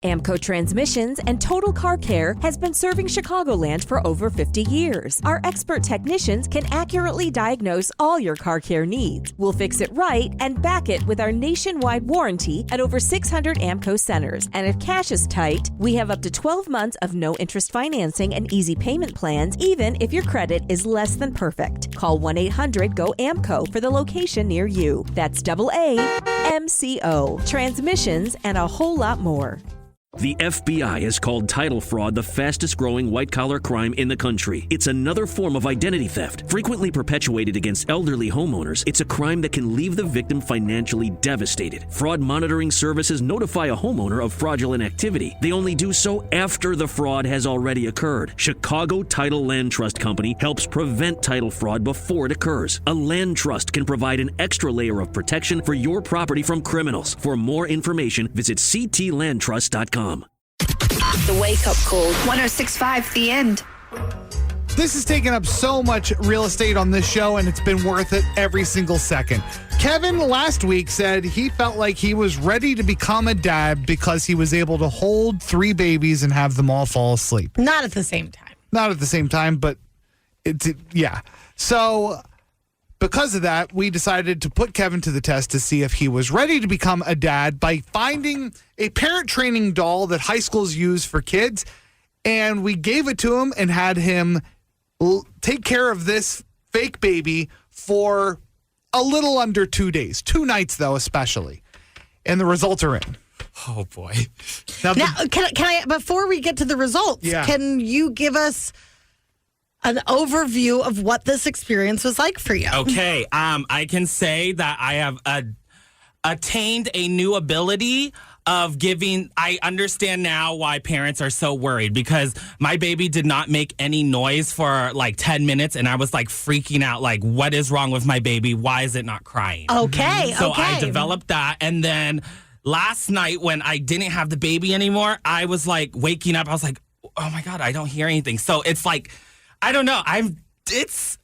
Amco Transmissions and Total Car Care has been serving Chicagoland for over 50 years. Our expert technicians can accurately diagnose all your car care needs. We'll fix it right and back it with our nationwide warranty at over 600 Amco centers. And if cash is tight, we have up to 12 months of no-interest financing and easy payment plans, even if your credit is less than perfect. Call 1-800-GO-AMCO for the location near you. That's AAMCO. Transmissions and a whole lot more. The FBI has called title fraud the fastest growing white-collar crime in the country. It's another form of identity theft, frequently perpetuated against elderly homeowners. It's a crime that can leave the victim financially devastated. Fraud monitoring services notify a homeowner of fraudulent activity. They only do so after the fraud has already occurred. Chicago Title Land Trust Company helps prevent title fraud before it occurs. A land trust can provide an extra layer of protection for your property from criminals. For more information, visit ctlandtrust.com. The wake-up call. 106.5 The End. This has taken up so much real estate on this show, and it's been worth it every single second. Kevin last week said he felt like he was ready to become a dad because he was able to hold 3 babies and have them all fall asleep. Not at the same time. Not at the same time, but yeah. So because of that, we decided to put Kevin to the test to see if he was ready to become a dad by finding a parent training doll that high schools use for kids. And we gave it to him and had him take care of this fake baby for a little under 2 days. 2 nights, though, especially. And the results are in. Oh, boy. Now, can I, before we get to the results, can you give us an overview of what this experience was like for you? Okay. I can say that I have attained a new ability of giving. I understand now why parents are so worried, because my baby did not make any noise for like 10 minutes and I was like freaking out, like, what is wrong with my baby? Why is it not crying? Okay. So I developed that. And then last night when I didn't have the baby anymore, I was like waking up. I was like, oh my God, I don't hear anything. So it's like, I don't know.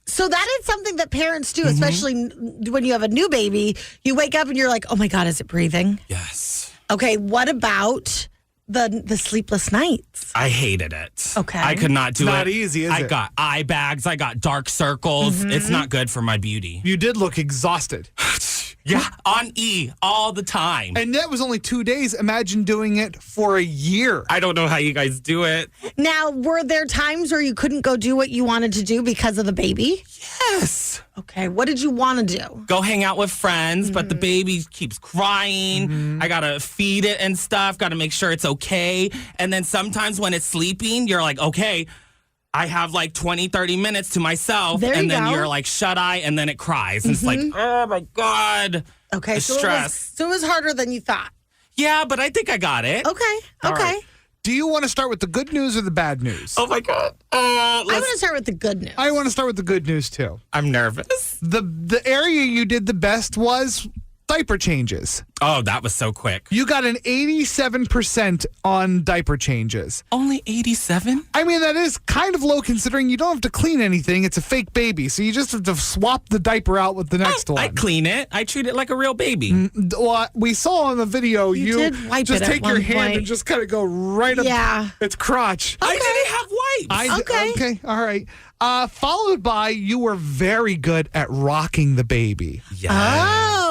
So that is something that parents do, especially when you have a new baby. You wake up and you're like, oh my God, is it breathing? Yes. Okay, what about the sleepless nights? I hated it. Okay. I could not do it. It's not easy, is it? I got eye bags. I got dark circles. It's not good for my beauty. You did look exhausted. Yeah, on E all the time. And that was only 2 days. Imagine doing it for a year. I don't know how you guys do it. Now, were there times where you couldn't go do what you wanted to do because of the baby? Yes. Okay, what did you want to do? Go hang out with friends, but the baby keeps crying. I got to feed it and stuff, got to make sure it's okay. And then sometimes when it's sleeping, you're like, okay, I have like 20, 30 minutes to myself. And then you're like, shut eye, and then it cries. And it's like, oh my God. Okay, the stress. So it was harder than you thought. Yeah, but I think I got it. Okay. Right. Do you want to start with the good news or the bad news? Oh my God. I want to start with the good news. I want to start with the good news too. I'm nervous. The area you did the best was diaper changes. Oh, that was so quick. You got an 87% on diaper changes. Only 87? I mean, that is kind of low considering you don't have to clean anything. It's a fake baby. So you just have to swap the diaper out with the next one. I clean it. I treat it like a real baby. Well, we saw on the video you did wipe just it at take your one hand point. and just kind of go right up its crotch. I didn't have wipes. Okay. All right. Followed by you were very good at rocking the baby. Yeah.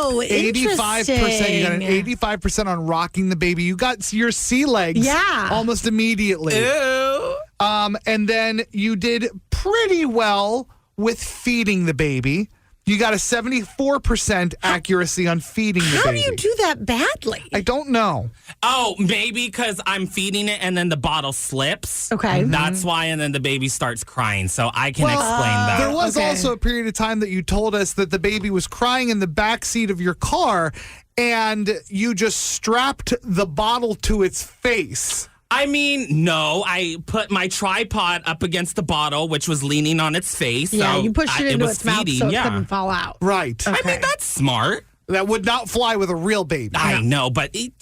Oh, 85%. You got an 85% on rocking the baby. You got your sea legs almost immediately. Ew. And then you did pretty well with feeding the baby. You got a 74% accuracy on feeding the baby. How do you do that badly? I don't know. Oh, maybe because I'm feeding it and then the bottle slips. Okay. That's why, and then the baby starts crying. So I can explain that. There was also a period of time that you told us that the baby was crying in the back seat of your car and you just strapped the bottle to its face. I mean, no, I put my tripod up against the bottle, which was leaning on its face. Yeah, so you pushed it into its mouth so it yeah. couldn't fall out. Right. Okay. I mean, that's smart. That would not fly with a real baby. I know, but he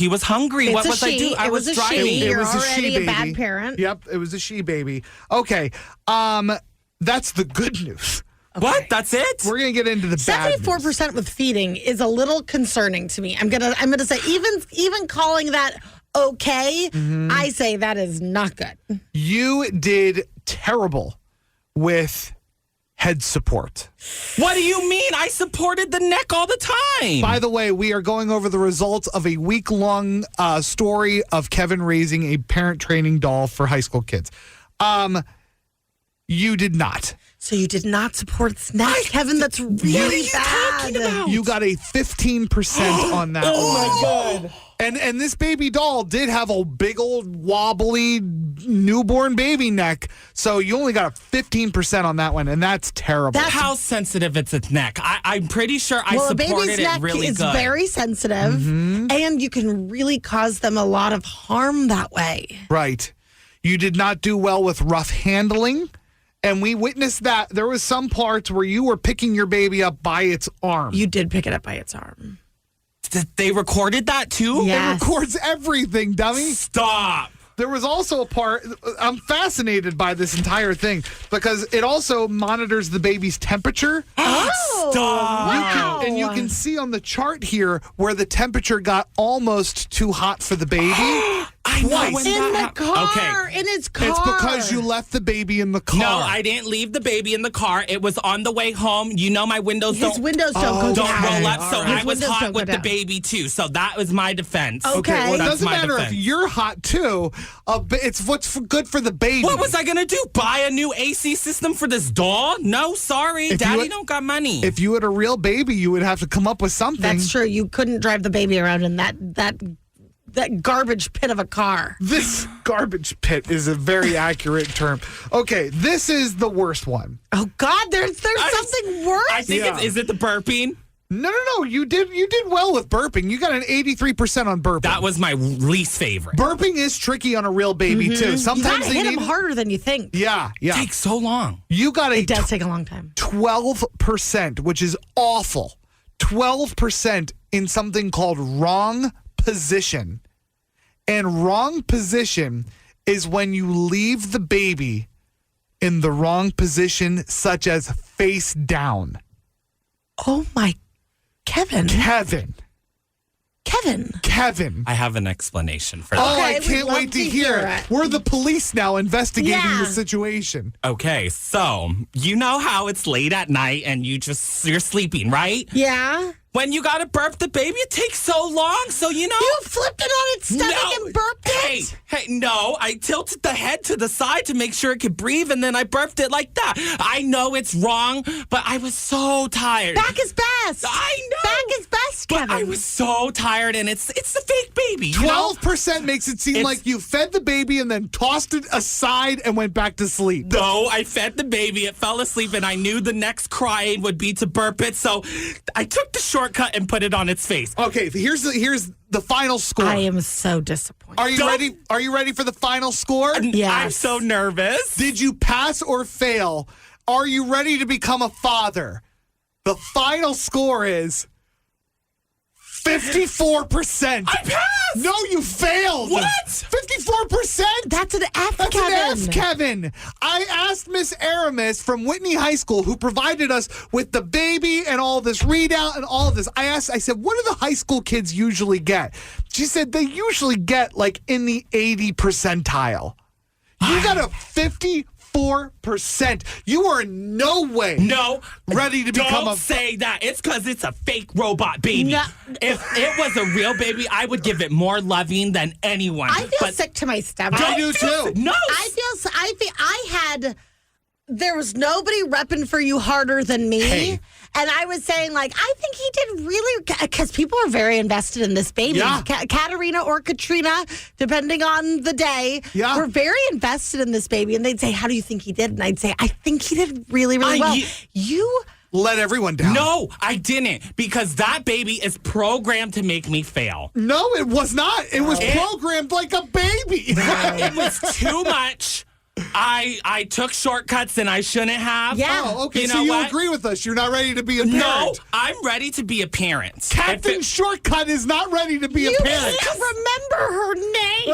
was hungry. It's what a was she. I doing? I was driving. She. You're It was a already she a baby. bad parent. Yep, it was a she baby. Okay, that's the good news. Okay. What? That's it? We're gonna get into the bad news. 74% with feeding is a little concerning to me. I'm gonna say even calling that okay, I say that is not good. You did terrible with head support. What do you mean? I supported the neck all the time. By the way, we are going over the results of a week-long story of Kevin raising a parent training doll for high school kids. You did not. So you did not support snacks, Kevin. That's really bad. You got a 15% on that. Oh my God. And this baby doll did have a big old wobbly newborn baby neck, so you only got a 15% on that one, and that's terrible. That's how sensitive it's its neck. I'm pretty sure I supported it really good. Well, a baby's neck is very sensitive, and you can really cause them a lot of harm that way. Right. You did not do well with rough handling, and we witnessed that. There was some parts where you were picking your baby up by its arm. You did pick it up by its arm. They recorded that too? Yes. It records everything, dummy. Stop. There was also a part, I'm fascinated by this entire thing because it also monitors the baby's temperature. Oh, stop. Wow. You can see on the chart here where the temperature got almost too hot for the baby. I know Twice. when In that the car. In its car. It's because you left the baby in the car. No, I didn't leave the baby in the car. It was on the way home. You know my windows His windows don't go don't down. roll up, so His I was windows hot don't go with the down. baby too. So that was my defense. Okay. Well, it That's doesn't my matter defense. if you're hot too. It's what's good for the baby. What was I gonna do? Buy a new AC system for this doll? No, sorry, If Daddy you- don't got money. If you had a real baby, you would have to come up with something. That's true. You couldn't drive the baby around in that garbage pit of a car. This garbage pit is a very accurate term. Okay, this is the worst one. Oh God, there's something worse. I think is it the burping? No. You did well with burping. You got an 83% on burping. That was my least favorite. Burping is tricky on a real baby too. You Sometimes gotta they hit need him harder than you think. Yeah. It takes so long. You got a It does take a long time. 12%, which is awful. 12% in something called wrong position. And wrong position is when you leave the baby in the wrong position, such as face down. Oh my, Kevin. Kevin. I have an explanation for Oh, that. I we'd can't love wait to to hear hear it. it. We're the police now investigating Yeah. the situation. Okay, so you know how it's late at night and you're sleeping, right? Yeah. When you gotta burp the baby, it takes so long. So you know. You flipped it on its stomach and burped it. Hey, no! I tilted the head to the side to make sure it could breathe, and then I burped it like that. I know it's wrong, but I was so tired. Back is best. I know. Back is best, But Kevin. I was so tired, and it's the fake baby. You know? 12% makes it seem It's- like you fed the baby and then tossed it aside and went back to sleep. No, I fed the baby. It fell asleep, and I knew the next cry would be to burp it. So I took the shortcut and put it on its face. Okay, here's the final score. I am so disappointed. Are you ready? Are you ready for the final score? Yes. I'm so nervous. Did you pass or fail? Are you ready to become a father? The final score is 54%. I passed! No, you failed. What? 54%? That's an F, That's Kevin. an F, Kevin. I asked Miss Aramis from Whitney High School, who provided us with the baby and all this readout and all of this. I said, what do the high school kids usually get? She said they usually get like in the 80 percentile. You got a 54%. You are in no way ready to become Don't say that. It's because it's a fake robot baby. No. If it was a real baby, I would give it more loving than anyone. I feel sick to my stomach. I do too. No. There was nobody repping for you harder than me. Hey. And I was saying, like, I think he did really, because people are very invested in this baby. Yeah. Katerina or Katrina, depending on the day, Yeah. were very invested in this baby. And they'd say, how do you think he did? And I'd say, I think he did really, really well. You let everyone down. No, I didn't. Because that baby is programmed to make me fail. No, it was not. It was programmed like a baby. It was too much. I took shortcuts and I shouldn't have. Yeah. Oh, okay. You So know you what? agree with us? You're not ready to be a parent? No, I'm ready to be a parent. Captain Shortcut is not ready to be You a parent. can't remember her name.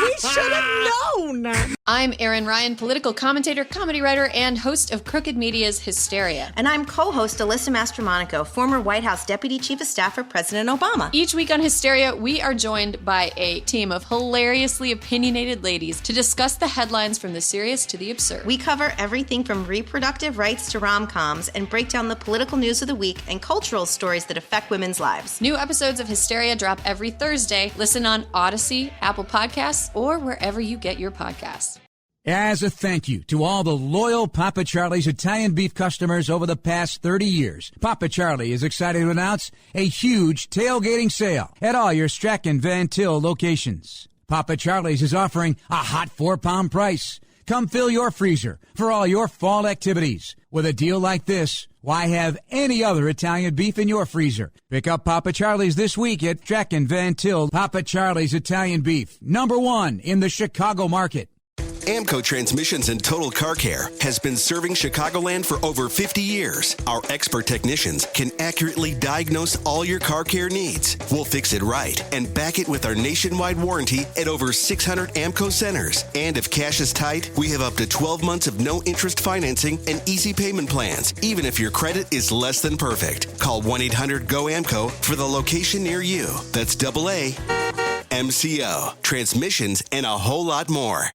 We should have known. I'm Erin Ryan, political commentator, comedy writer, and host of Crooked Media's Hysteria. And I'm co-host Alyssa Mastromonaco, former White House Deputy Chief of Staff for President Obama. Each week on Hysteria, we are joined by a team of hilariously opinionated ladies to discuss the headlines from the serious to the absurd. We cover everything from reproductive rights to rom-coms and break down the political news of the week and cultural stories that affect women's lives. New episodes of Hysteria drop every Thursday. Listen on Odyssey, Apple Podcasts, or wherever you get your podcasts. As a thank you to all the loyal Papa Charlie's Italian beef customers over the past 30 years, Papa Charlie is excited to announce a huge tailgating sale at all your Strack and Van Til locations. Papa Charlie's is offering a hot 4-pound price. Come fill your freezer for all your fall activities. With a deal like this, why have any other Italian beef in your freezer? Pick up Papa Charlie's this week at Strack and Van Til. Papa Charlie's Italian beef, #1 in the Chicago market. Amco Transmissions and Total Car Care has been serving Chicagoland for over 50 years. Our expert technicians can accurately diagnose all your car care needs. We'll fix it right and back it with our nationwide warranty at over 600 Amco centers. And if cash is tight, we have up to 12 months of no interest financing and easy payment plans, even if your credit is less than perfect. Call 1-800-GO-AMCO for the location near you. That's AA MCO, transmissions, and a whole lot more.